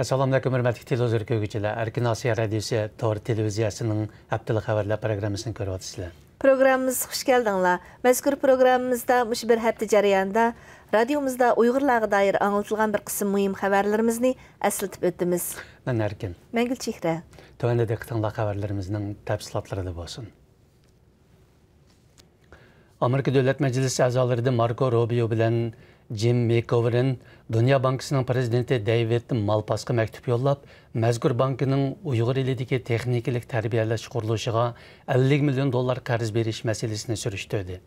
Assalamu alaikum hörmətli televizor görgüçülər. Erkin Asiya Radiosu Tor televiziyasının həftəlik xəbərlər proqramını görürsünüzlər. Programımız xoş gəldinglar. Məzkur proqramımızda müş bir həftə jarayonida radiomuzda Uyğurlarga dair anlatılgan bir qism mühim xəbərlərimizni əsiltib ötdümiz. Mən Erkin. Mən Gülçehre. Tövəndə diqqətinizə xəbərlərimizin təfsilatları da olsun. Amerika Dövlət Məclisi əzalarından Marco Rubio bilan Jim McGovern Dünya Bankasının prezidenti David Malpassga məktub yollab, məzkur bankının Uyğur elidəki texniklik tərbiyələş quruluşuna 50 milyon dollar qarz beriş məsələsini sürüşdürdü.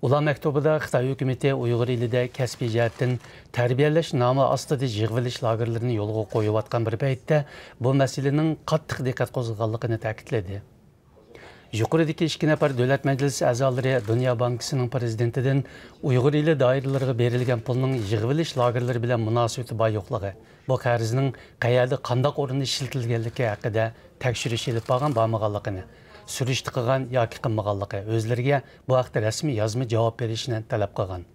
Ular məktubida Xitay hökuməti Uyğur elində kəsbi cəhətdən tərbiyələş namı astıda yığılış lagerlərini yolğa qoyub atqan bir paytda bu məsələnin qattiq diqqət qozğanlığını təkidlədi. Yuqoridagi 2 nəfər Dövlət Məclisi əzaları Dünya Bankasının prezidentidən Uyğur eli dairələrə berilgan pulning yığılış lagerləri bilan münasibəti bar yo'qligi, bu qarzning qayerda qandaq o'rinda ishlatilganligi haqida tekshirish olib borganligini, surishti qilgan yoki qilmaganligi, o'zlariga bu haqda rasmiy yozma javob berishni talab qilgan.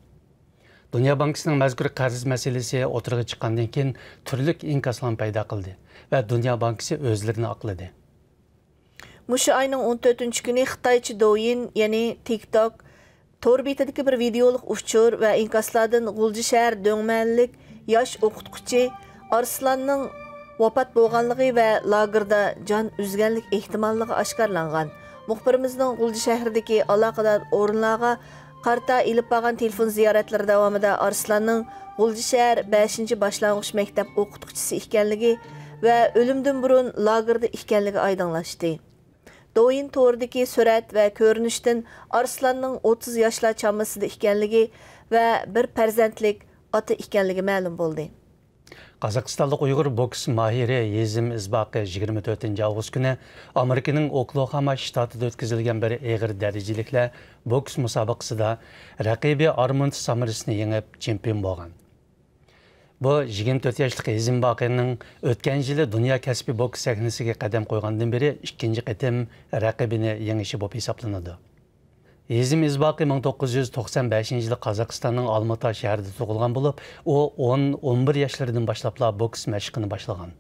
Dünya Bankasının mazkur qarz masalasi o'tirg'i chiqqandan keyin turli inkaslar paydo qildi va Dünya Bankası o'zlarini aqladi. Muşu ayının 14 günü Xitayçı Douyin, yani TikTok, tor betidagi bir videoluk uçur ve inkaslardan Gulji şəhər döngmənlik yaş o'qituvchi Arslanning vafot bo'lganligi va lagerda jon uzganlik ehtimolligi oshkorlangan. Muxbirimizning Gulji shahridagi aloqador o'rinlarga qarta ilib borgan telefon ziyoratlari davomida Arslanning Gulji shahar 5. boshlang'ich maktab o'qituvchisi ekanligi va o'limdan burun lagerda ekanligi oydinlashdi. Douyin tordaki surat ve görünüşten Arslanning 30 yaşlar çamasida ekanligi ve bir farzandlik ota ekanligi ma'lum bo'ldi. Qozog'istonlik Uyg'ur boks mahiri Yezim Izbaqi 24 avgust kuni Amerikaning Oklahoma shtatida o'tkazilgan bir og'ir darajaliklar boks musobaqasida raqibi Armand Samarisni yengib chempion bo'lgan. Bu 24 yoshli Yezim Baqining o'tgan yili dunyo kasbiy boks sahnasiga qadam qo'ygandan beri ikkinchi qatim raqibini yengishi bo'lib hisoblanadi. Yezim Izbaqi 1995-yili Qozog'istonning Olmata shahrida tug'ilgan bo'lib, u 10-11 yoshlardan boshlab boks mashqini boshlagan.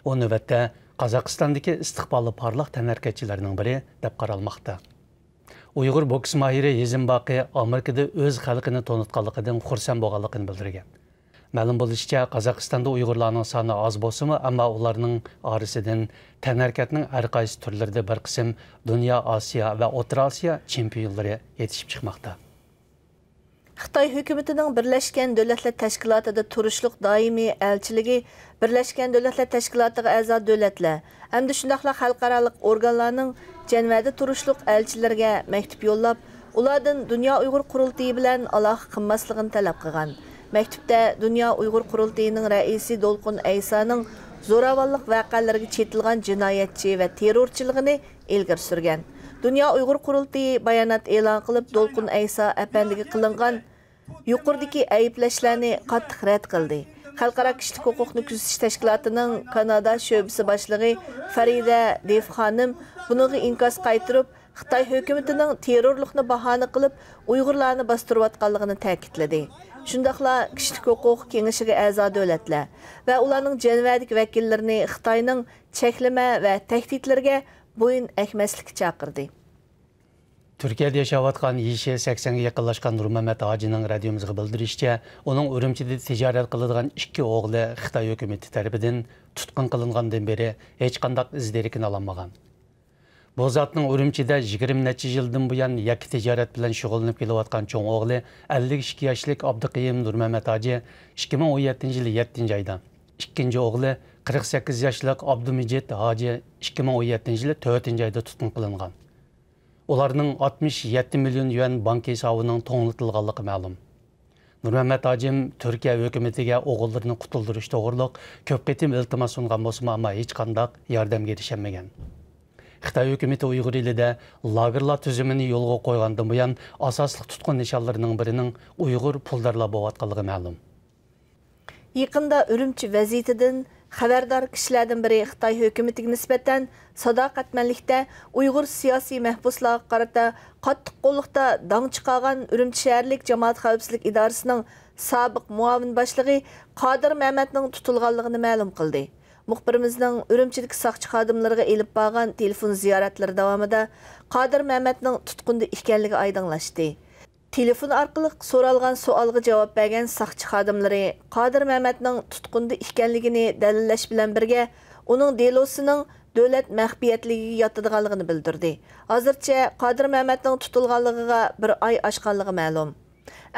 U navbatda Qozog'istondagi istiqbolli parlaq tanarkachilarning biri deb qaralmoqda. Uyg'ur boks mahiri Yezim Baqi Amerikada o'z xalqini to'nitganligidan xursand bo'lganligini bildirgan. Ma'lum bo'lishicha, Qozog'istonda Uyg'urlarning soni oz bo'lsa-mu, ammo ularning orasidan tanarkatning har qaysi turlarida bir qism Dunyo, Osiyo va O'rta Osiyo chempionlari yetishib chiqmoqda. Xitoy hukumatining Birlashgan Davlatlar Tashkilotida turishliq doimiy elchiligi Birlashgan Davlatlar Tashkilotiga a'zo davlatlar hamda shundaqla xalqaro organlarning Janvada turishliq elchilarga maktub yo'llab, ulardan Dunyo Uyg'ur qurultiyi bilan aloqa qilmasligini talab qilgan. Məktubda Dünya Uyğur Qurultayının rəisi Dolqun Aysaning zo'ravonlik vaqalariga chetilgan jinoyatchi va terrorchiligini ilgari surgan. Dünya Uyğur Qurultayi bayonot e'lon qilib, Dolqun Aysa apandiga qilingan yuqoridagi ayblashlarni qattiq rad qildi. Xalqaro kishilik huquqni kuzatish tashkilotining Kanada sho'basi boshlig'i Farida Devxonim bunga inkos qaytirib, Xitoy hukumatining terrorlikni bahona qilib, Uyg'urlarni bostirayotganligini ta'kidladi. Shundaqla kishilik huquq kengashiga a'zo davlatlar va ularning Janvadagi vakillarini Xitoyning cheklama va tahdidlarga bo'yin akmaslikka chaqirdi. Turkiyada yashayotgan yashi 80 ga yaqinlashgan Nurmamat Hojining radiomizga bildirishicha, uning Urumchida tijorat qiladigan 2 o'g'li Xitoy hukumati tomonidan tutqun qilingandan beri hech qanday izderekini olmagan. Bu zatning Urumchida 20 necha yildan buyon yakka tijorat bilan shug'ullanib kelayotgan cho'ng o'g'li 52 yoshlik Abduqayim Nurmamat Hoji 2017-yil 7-oyda, ikkinchi o'g'li 48 yoshlik Abdumijid Hoji 2017-yil 4-oyda tutqun qilingan. Ularning 67 million yuan bank hisobining to'nglatilganligi ma'lum. Nurmamat Hojim Turkiya hukumatiga o'g'illarni qutuldirish to'g'riliq ko'p qitim iltimos sungan bo'lsa, ammo hech qanday yordamga erishamagan. Xitoy hukumati Uyg'ur elida lagerlar tuzumini yo'lga qo'ygandan buyon asosli tutqun nishonlarining birining Uyg'ur puldorlar bo'layotganligi ma'lum. Yaqinda Urumchi vaziyatidan xabardor kishilardan biri Xitoy hukumatiga nisbatan sadoqatmanlikda Uyg'ur siyosiy mahbuslarga qarata qattiq qo'lliqda dang chiqargan Urumchi shaharlik jamoat xavfsizlik idorasining sobiq muavin boshlig'i Qodir Mehmetning tutilganligini ma'lum qildi. Muxbirimizning Urumchidagi soqchi xodimlariga elib borgan telefon ziyoratlari davomida Qodir Mehmetning tutqunda ekanligi oydinlashdi. Telefon orqali so'ralgan savolga javob bergan soqchi xodimlari Qodir Mehmetning tutqunda ekanligini dalillash bilan birga uning delosining davlat maxfiyatligiga yotadiganligini bildirdi. Hozircha Qodir Mehmetning tutilganligiga bir oy oshganligi ma'lum.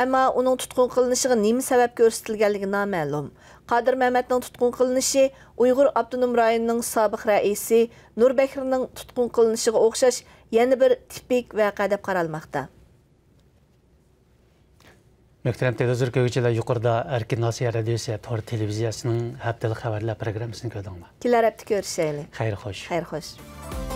Ammo uning tutqun qilinishiga nima sabab ko'rsatilganligi noma'lum. Qodir Mehmetning tutqun qilinishi Uyg'ur avtonom rayonining sobiq raisi Nurbakrning tutqun qilinishiga o'xshash yana bir tipik voqea deb qaralmoqda. Muhtaram televizor ko'ruvchilar, yuqorida Erkin Nasiya radiosi tor televiziyasining haftalik xabarlar programmasini ko'rdinglar. Kelar hafta ko'rishaylik. Xayr xo'sh. Xayr xo'sh.